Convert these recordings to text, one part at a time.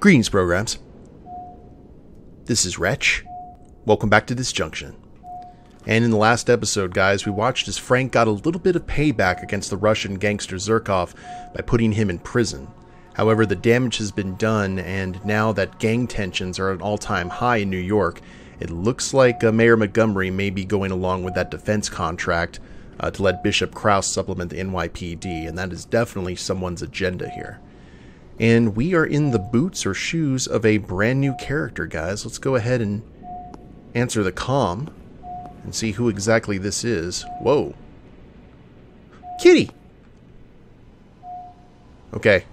Greetings, programs. This is Wretch. Welcome back to Disjunction. And in the last episode, guys, we watched as Frank got a little bit of payback against the Russian gangster Zurkov by putting him in prison. However, the damage has been done, and now that gang tensions are at an all-time high in New York, it looks like Mayor Montgomery may be going along with that defense contract to let Bishop Krause supplement the NYPD, and that is definitely someone's agenda here. And we are in the boots or shoes of a brand new character, guys. Let's go ahead and answer the comm and see who exactly this is. Whoa. Kitty! Okay.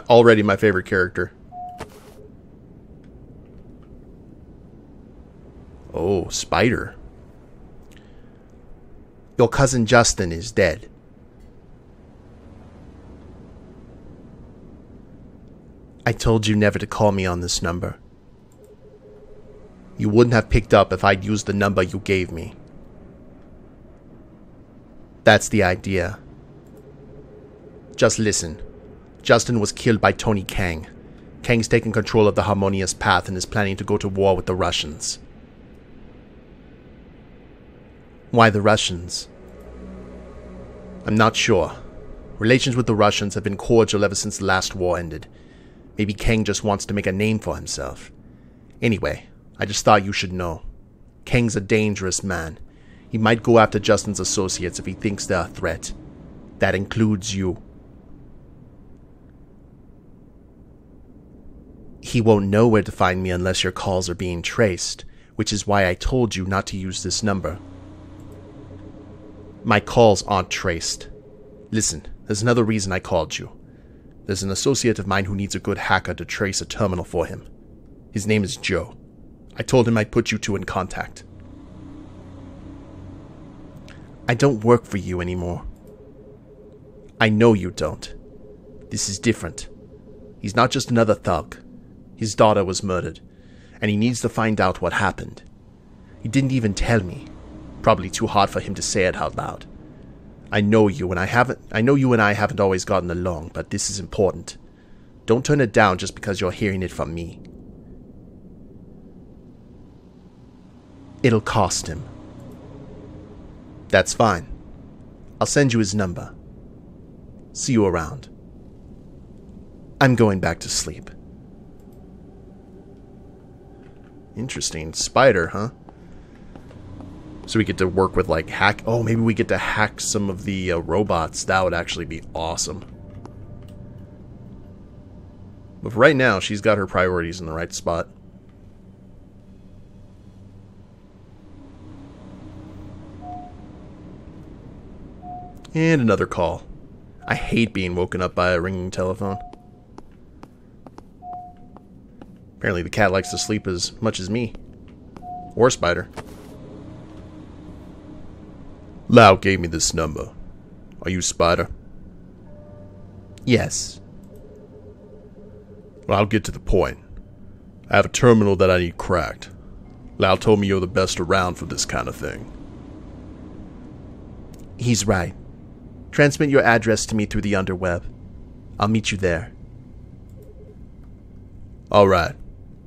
Already my favorite character. Oh, Spider. Your cousin Justin is dead. I told you never to call me on this number. You wouldn't have picked up if I'd used the number you gave me. That's the idea. Just listen. Justin was killed by Tony Kang. Kang's taken control of the Harmonious Path and is planning to go to war with the Russians. Why the Russians? I'm not sure. Relations with the Russians have been cordial ever since the last war ended. Maybe Kang just wants to make a name for himself. Anyway, I just thought you should know. Kang's a dangerous man. He might go after Justin's associates if he thinks they're a threat. That includes you. He won't know where to find me unless your calls are being traced, which is why I told you not to use this number. My calls aren't traced. Listen, there's another reason I called you. There's an associate of mine who needs a good hacker to trace a terminal for him. His name is Joe. I told him I'd put you two in contact. I don't work for you anymore. I know you don't. This is different. He's not just another thug. His daughter was murdered, and he needs to find out what happened. He didn't even tell me. Probably too hard for him to say it out loud. I know you and I haven't always gotten along, but this is important. Don't turn it down just because you're hearing it from me. It'll cost him. That's fine. I'll send you his number. See you around. I'm going back to sleep. Interesting. Spider, huh? So we get to work with, like, hack... Oh, maybe we get to hack some of the robots. That would actually be awesome. But for right now, she's got her priorities in the right spot. And another call. I hate being woken up by a ringing telephone. Apparently the cat likes to sleep as much as me. Or Spider. Lau gave me this number. Are you Spider? Yes. Well, I'll get to the point. I have a terminal that I need cracked. Lau told me you're the best around for this kind of thing. He's right. Transmit your address to me through the underweb. I'll meet you there. Alright.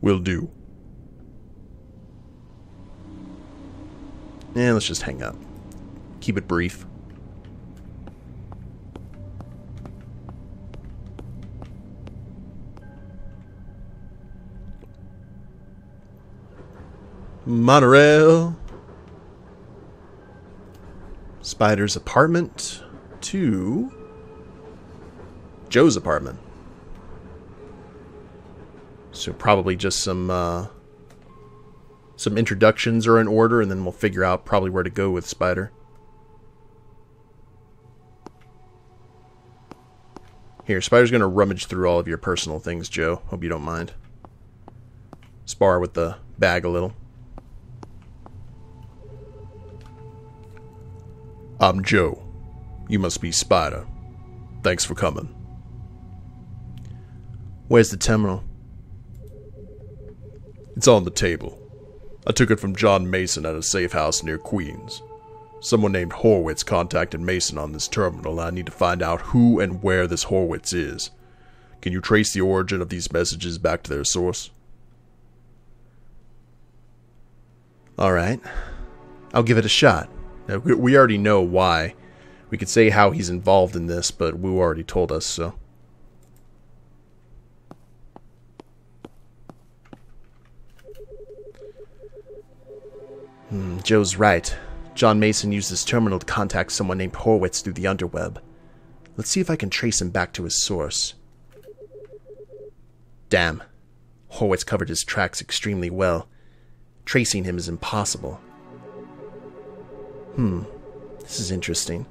Will do. And let's just hang up. Keep it brief. Monorail. Spider's apartment to Joe's apartment. So probably just some introductions are in order, and then we'll figure out probably where to go with Spider. Here, Spider's gonna rummage through all of your personal things, Joe. Hope you don't mind. Spar with the bag a little. I'm Joe. You must be Spider. Thanks for coming. Where's the terminal? It's on the table. I took it from John Mason at a safe house near Queens. Someone named Horwitz contacted Mason on this terminal, and I need to find out who and where this Horwitz is. Can you trace the origin of these messages back to their source? Alright. I'll give it a shot. Now, we already know why. We could say how he's involved in this, but Wu already told us, so. Joe's right. John Mason used his terminal to contact someone named Horwitz through the underweb. Let's see if I can trace him back to his source. Damn. Horwitz covered his tracks extremely well. Tracing him is impossible. This is interesting.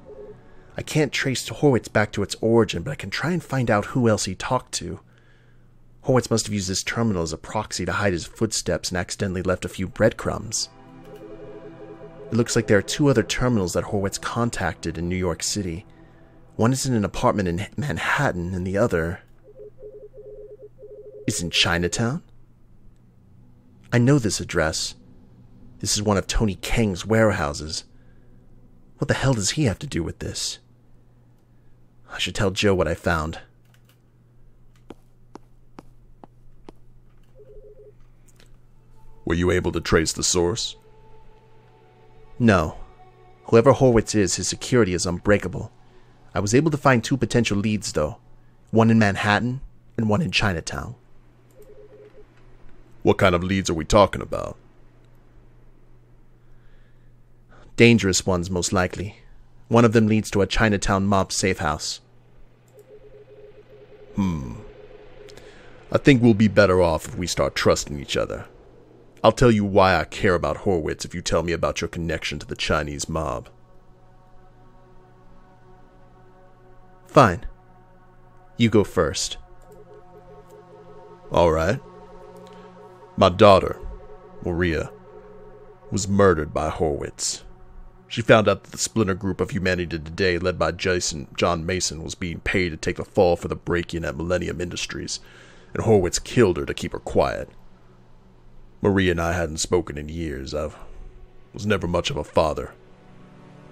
I can't trace Horwitz back to its origin, but I can try and find out who else he talked to. Horwitz must have used this terminal as a proxy to hide his footsteps and accidentally left a few breadcrumbs. It looks like there are 2 other terminals that Horwitz contacted in New York City. One is in an apartment in Manhattan, and the other is in Chinatown? I know this address. This is one of Tony Kang's warehouses. What the hell does he have to do with this? I should tell Joe what I found. Were you able to trace the source? No. Whoever Horwitz is, his security is unbreakable. I was able to find 2 potential leads, though. One in Manhattan and one in Chinatown. What kind of leads are we talking about? Dangerous ones, most likely. One of them leads to a Chinatown mob safe house. I think we'll be better off if we start trusting each other. I'll tell you why I care about Horwitz if you tell me about your connection to the Chinese mob. Fine. You go first. Alright. My daughter, Maria, was murdered by Horwitz. She found out that the splinter group of Humanity Today, led by John Mason, was being paid to take the fall for the break-in at Millennium Industries, and Horwitz killed her to keep her quiet. Maria and I hadn't spoken in years. I was never much of a father,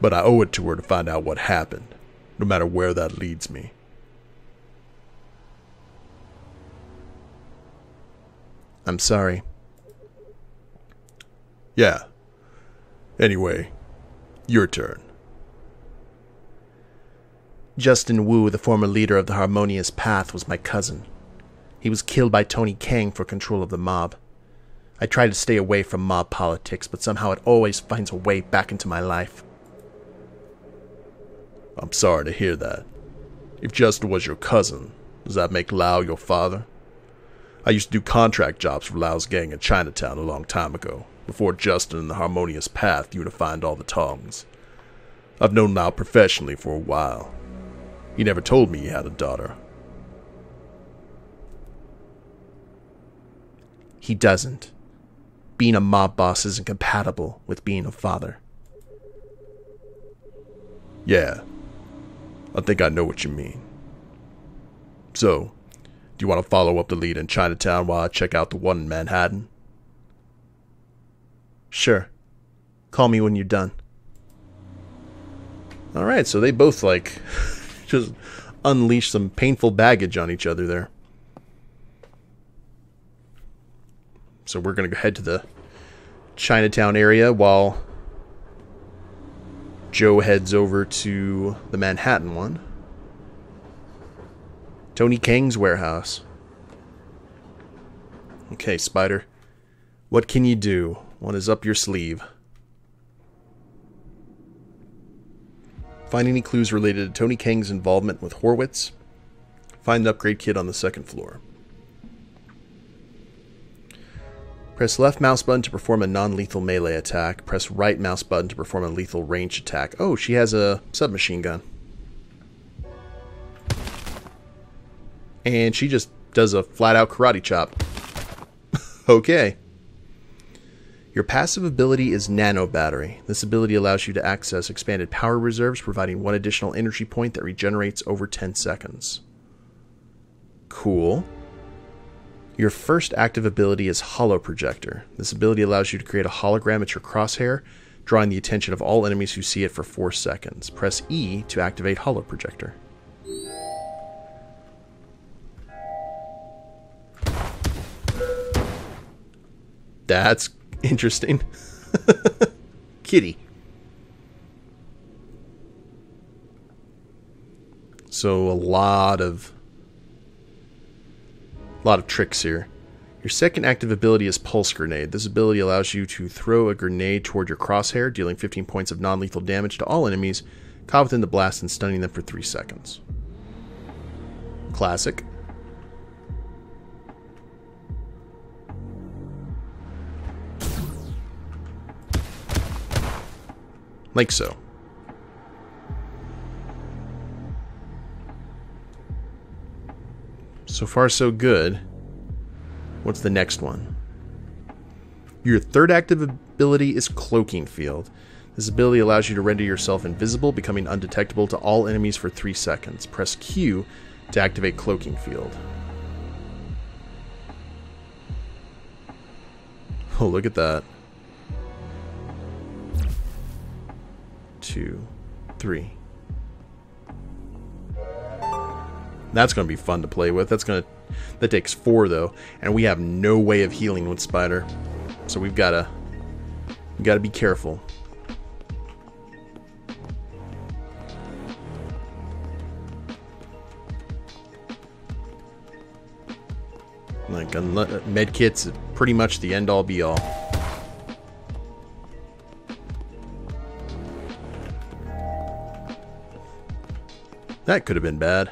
but I owe it to her to find out what happened, no matter where that leads me. I'm sorry. Yeah. Anyway, your turn. Justin Wu, the former leader of the Harmonious Path, was my cousin. He was killed by Tony Kang for control of the mob. I try to stay away from mob politics, but somehow it always finds a way back into my life. I'm sorry to hear that. If Justin was your cousin, does that make Lau your father? I used to do contract jobs for Lau's gang in Chinatown a long time ago, before Justin and the Harmonious Path unified all the tongs. I've known Lau professionally for a while. He never told me he had a daughter. He doesn't. Being a mob boss isn't compatible with being a father. Yeah, I think I know what you mean. So, do you want to follow up the lead in Chinatown while I check out the one in Manhattan? Sure. Call me when you're done. Alright, so they both, like, just unleash some painful baggage on each other there. So we're going to head to the Chinatown area while Joe heads over to the Manhattan one. Tony Kang's warehouse. Okay, Spider. What can you do? What is up your sleeve? Find any clues related to Tony Kang's involvement with Horwitz. Find the upgrade kit on the 2nd floor. Press left mouse button to perform a non-lethal melee attack. Press right mouse button to perform a lethal range attack. Oh, she has a submachine gun. And she just does a flat-out karate chop. Okay. Your passive ability is Nano Battery. This ability allows you to access expanded power reserves, providing 1 additional energy point that regenerates over 10 seconds. Cool. Your first active ability is Holo Projector. This ability allows you to create a hologram at your crosshair, drawing the attention of all enemies who see it for 4 seconds. Press E to activate Holo Projector. That's interesting. Kitty. So a lot of tricks here. Your second active ability is Pulse Grenade. This ability allows you to throw a grenade toward your crosshair, dealing 15 points of non-lethal damage to all enemies caught within the blast and stunning them for 3 seconds. Classic. Like so. So far, so good. What's the next one? Your third active ability is Cloaking Field. This ability allows you to render yourself invisible, becoming undetectable to all enemies for 3 seconds. Press Q to activate Cloaking Field. Oh, look at that. 2, 3. That's going to be fun to play with. That takes 4 though, and we have no way of healing with Spider, so we've got to be careful. Like medkits is pretty much the end all be all. That could have been bad.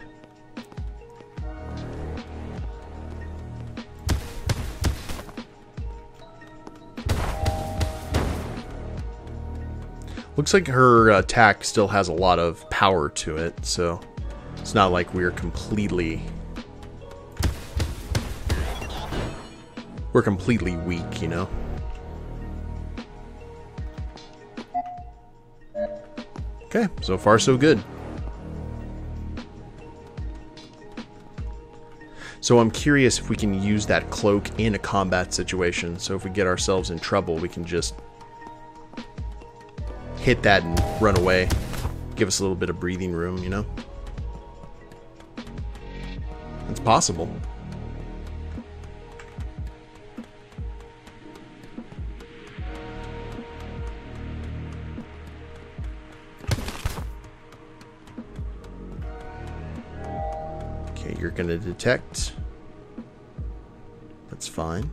Looks like her attack still has a lot of power to it, so it's not like we're completely weak, you know? Okay, so far so good. So I'm curious if we can use that cloak in a combat situation, so if we get ourselves in trouble, we can just hit that and run away. Give us a little bit of breathing room, you know? It's possible. Okay, you're gonna detect. That's fine.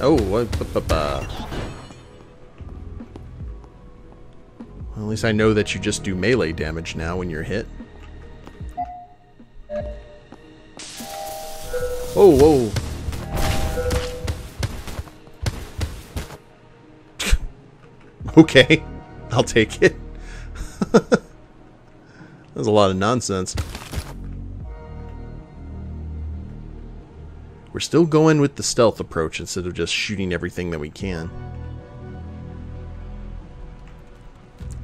Oh, what? Well, at least I know that you just do melee damage now when you're hit. Oh, whoa. Okay, I'll take it. That was a lot of nonsense. We're still going with the stealth approach instead of just shooting everything that we can.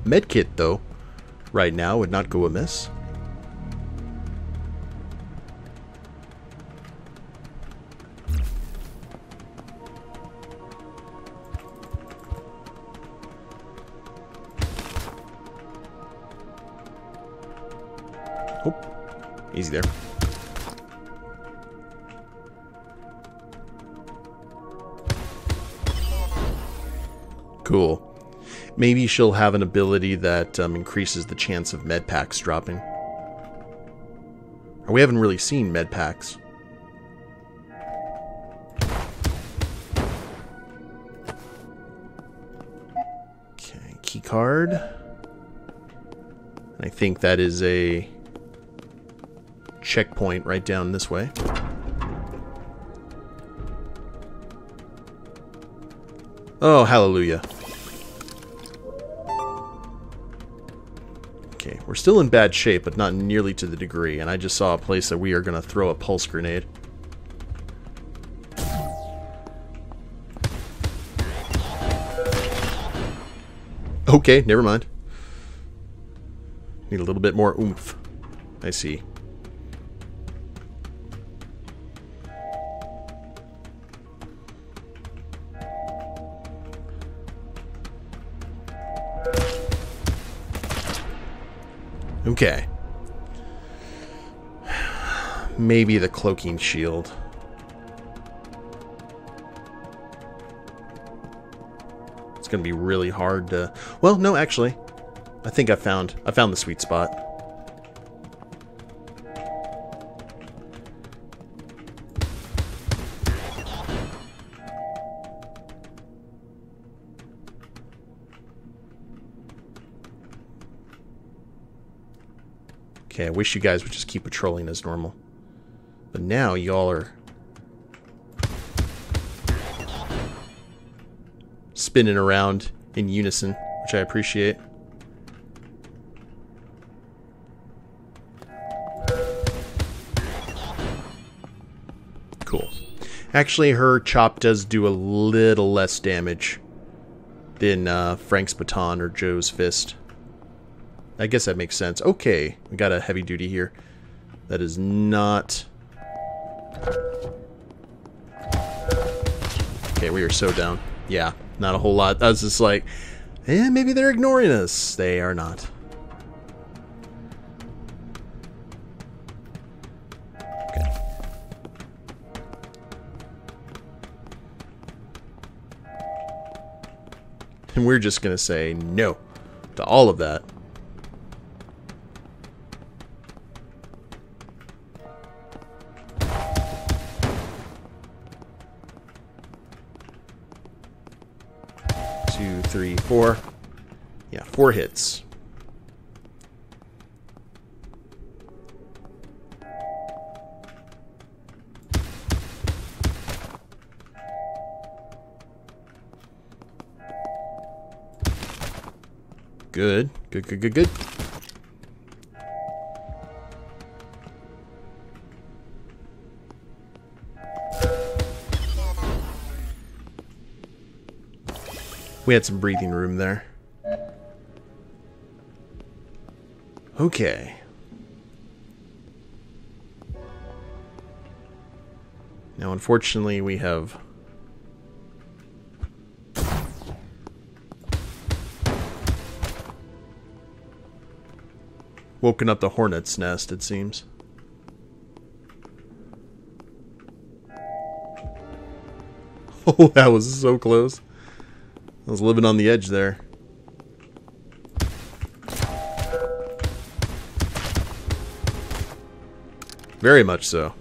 Medkit, though, right now would not go amiss. Oh, easy there. Cool. Maybe she'll have an ability that increases the chance of med packs dropping. Or we haven't really seen med packs. Okay, key card. And I think that is a checkpoint right down this way. Oh, hallelujah. Okay, we're still in bad shape, but not nearly to the degree, and I just saw a place that we are going to throw a pulse grenade. Okay, never mind. Need a little bit more oomph. I see. Okay. Maybe the cloaking shield. gonna be really hard to... Well, no, actually. I think I found the sweet spot. Okay, I wish you guys would just keep patrolling as normal. But now y'all are spinning around in unison, which I appreciate. Cool. Actually, her chop does do a little less damage than Frank's baton or Joe's fist. I guess that makes sense. Okay, we got a heavy duty here. That is not... Okay, we are so down. Yeah, not a whole lot. I was just like, maybe they're ignoring us. They are not. Okay. And we're just going to say no to all of that. Two, three, four. Yeah, 4 hits. Good. Good, good, good, good. We had some breathing room there. Okay. Now, unfortunately, we have... woken up the hornet's nest, it seems. Oh, that was so close. I was living on the edge there. Very much so.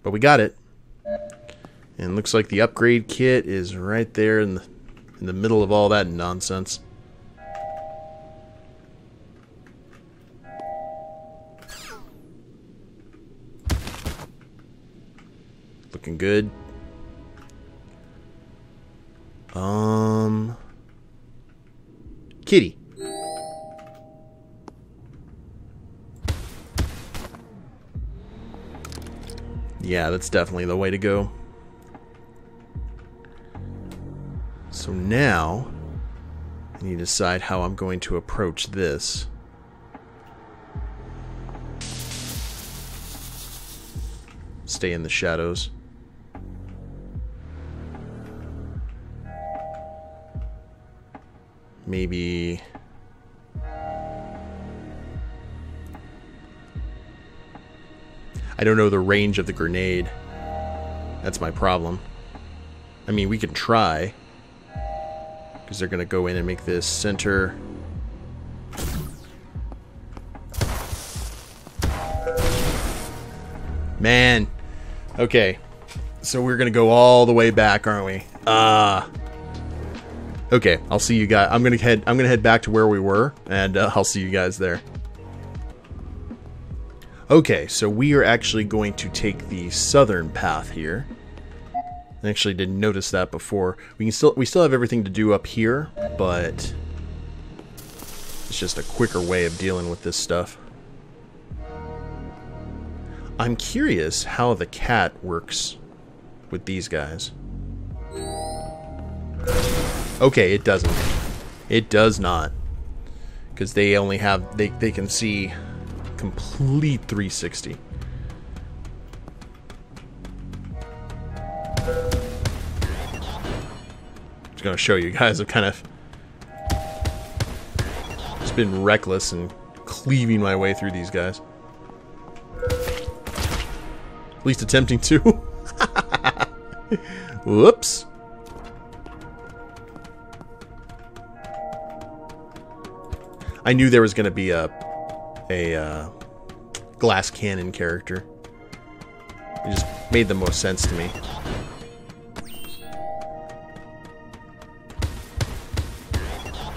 But we got it. And looks like the upgrade kit is right there in the middle of all that nonsense. Looking good. Kitty. Yeah, that's definitely the way to go. So now, I need to decide how I'm going to approach this. Stay in the shadows. Maybe... I don't know the range of the grenade. That's my problem. I mean, we can try. Because they're going to go in and make this center. Man. Okay. So we're going to go all the way back, aren't we? Okay, I'll see you guys. I'm gonna head back to where we were, and I'll see you guys there. Okay, so we are actually going to take the southern path here. I actually didn't notice that before. We still have everything to do up here, but it's just a quicker way of dealing with this stuff. I'm curious how the cat works with these guys. Okay, it doesn't. It does not. Because they only have... They can see complete 360. Just gonna show you guys. I've kind of just been reckless and cleaving my way through these guys. At least attempting to. Whoops. I knew there was going to be a glass cannon character. It just made the most sense to me.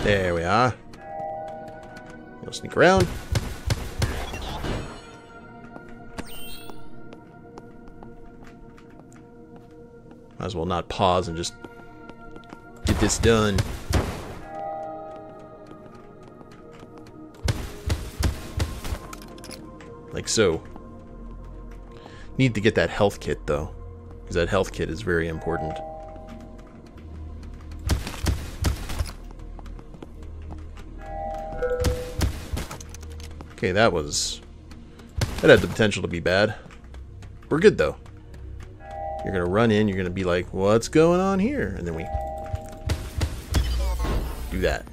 There we are. We'll sneak around. Might as well not pause and just get this done. Like so. Need to get that health kit though, because that health kit is very important. Okay, that had the potential to be bad. We're good though. You're gonna run in, you're gonna be like, what's going on here? And then we do that.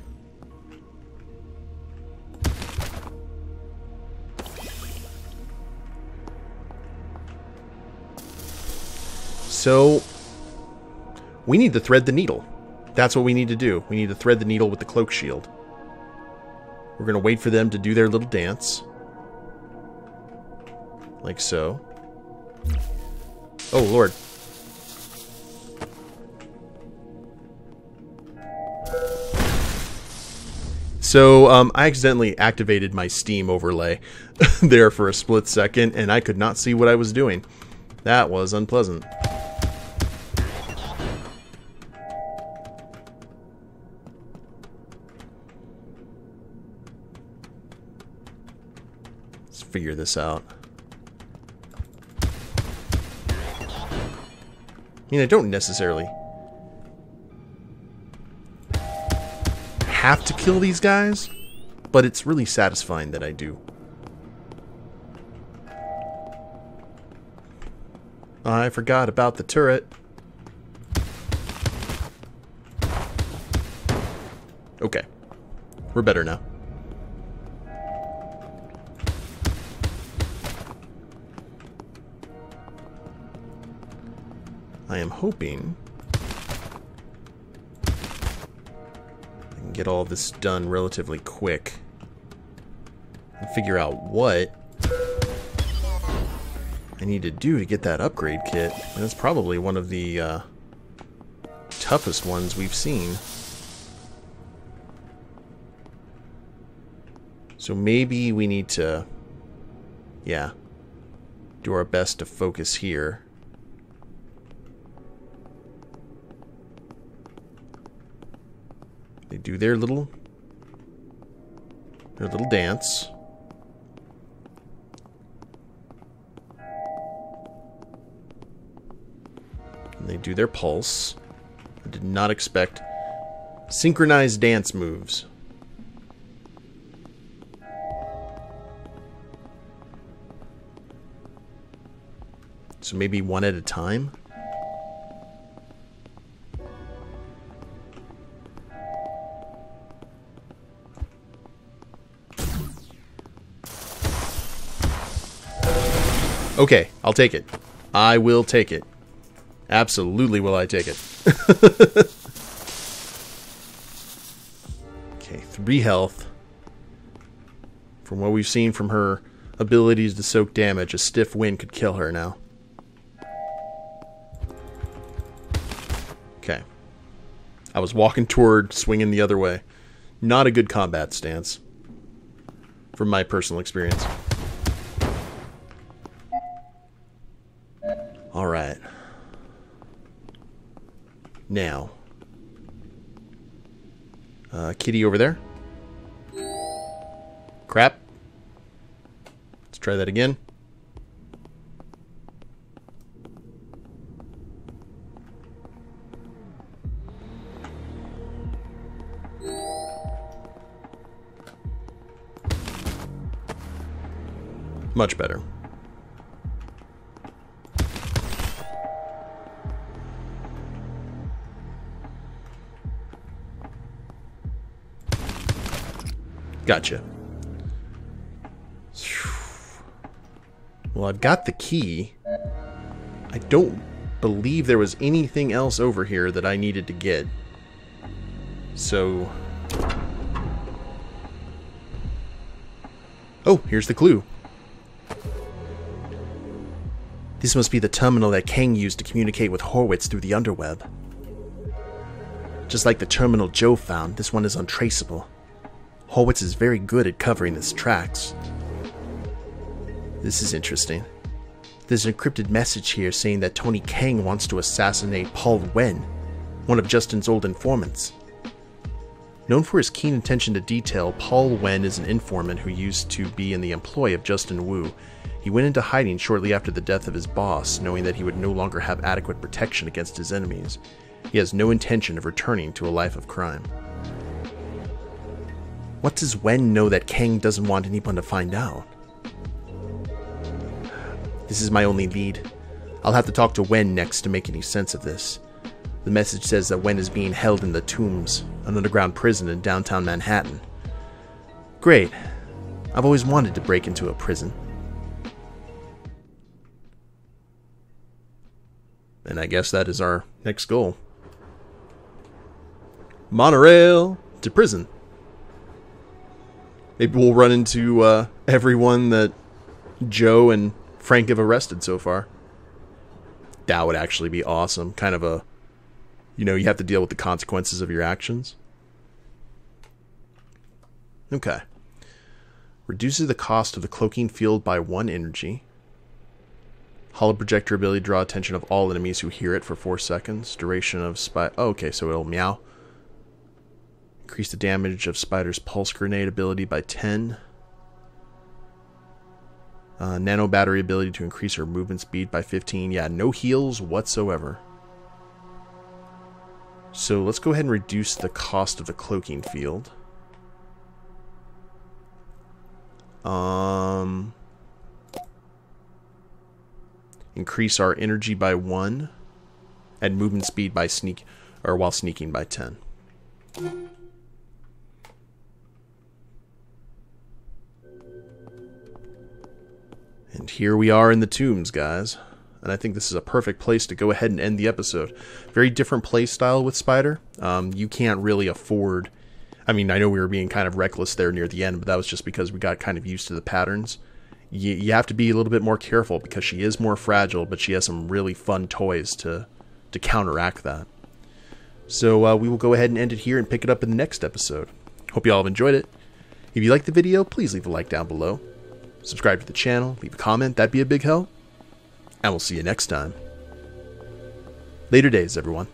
So, we need to thread the needle. That's what we need to do. We need to thread the needle with the cloak shield. We're going to wait for them to do their little dance. Like so. Oh, Lord. So, I accidentally activated my Steam overlay there for a split second, and I could not see what I was doing. That was unpleasant. Let's figure this out. I mean, I don't necessarily have to kill these guys, but it's really satisfying that I do. I forgot about the turret. Okay. We're better now. I am hoping I can get all this done relatively quick and figure out what I need to do to get that upgrade kit. And that's probably one of the toughest ones we've seen. So maybe we need to, yeah, do our best to focus here. They do their little dance. And they do their pulse. I did not expect synchronized dance moves. So maybe one at a time? Okay, I'll take it. I will take it. Absolutely will I take it. Okay, 3 health. From what we've seen from her abilities to soak damage, a stiff wind could kill her now. Okay. I was walking toward, swinging the other way. Not a good combat stance. From my personal experience. Alright. Now. Kitty over there. Crap. Let's try that again. Much better. Gotcha. Well, I've got the key. I don't believe there was anything else over here that I needed to get. So... Oh, here's the clue. This must be the terminal that Kang used to communicate with Horwitz through the underweb. Just like the terminal Joe found, this one is untraceable. Horwitz is very good at covering his tracks. This is interesting. There's an encrypted message here saying that Tony Kang wants to assassinate Paul Wen, one of Justin's old informants. Known for his keen attention to detail, Paul Wen is an informant who used to be in the employ of Justin Wu. He went into hiding shortly after the death of his boss, knowing that he would no longer have adequate protection against his enemies. He has no intention of returning to a life of crime. What does Wen know that Kang doesn't want anyone to find out? This is my only lead. I'll have to talk to Wen next to make any sense of this. The message says that Wen is being held in the Tombs, an underground prison in downtown Manhattan. Great. I've always wanted to break into a prison. And I guess that is our next goal. Monorail to prison. Maybe we'll run into everyone that Joe and Frank have arrested so far. That would actually be awesome. Kind of a, you have to deal with the consequences of your actions. Okay. Reduces the cost of the cloaking field by 1 energy. Hollow projector ability to draw attention of all enemies who hear it for 4 seconds. Duration of spy. Oh, okay, so it'll meow. Increase the damage of Spider's pulse grenade ability by 10. Nano battery ability to increase her movement speed by 15. Yeah, no heals whatsoever. So let's go ahead and reduce the cost of the cloaking field. Increase our energy by 1. And movement speed by while sneaking by 10. And here we are in the Tombs, guys. And I think this is a perfect place to go ahead and end the episode. Very different play style with Spider. You can't really afford... I mean, I know we were being kind of reckless there near the end, but that was just because we got kind of used to the patterns. You have to be a little bit more careful because she is more fragile, but she has some really fun toys to counteract that. So we will go ahead and end it here and pick it up in the next episode. Hope you all have enjoyed it. If you liked the video, please leave a like down below. Subscribe to the channel, leave a comment, that'd be a big help. And we'll see you next time. Later days, everyone.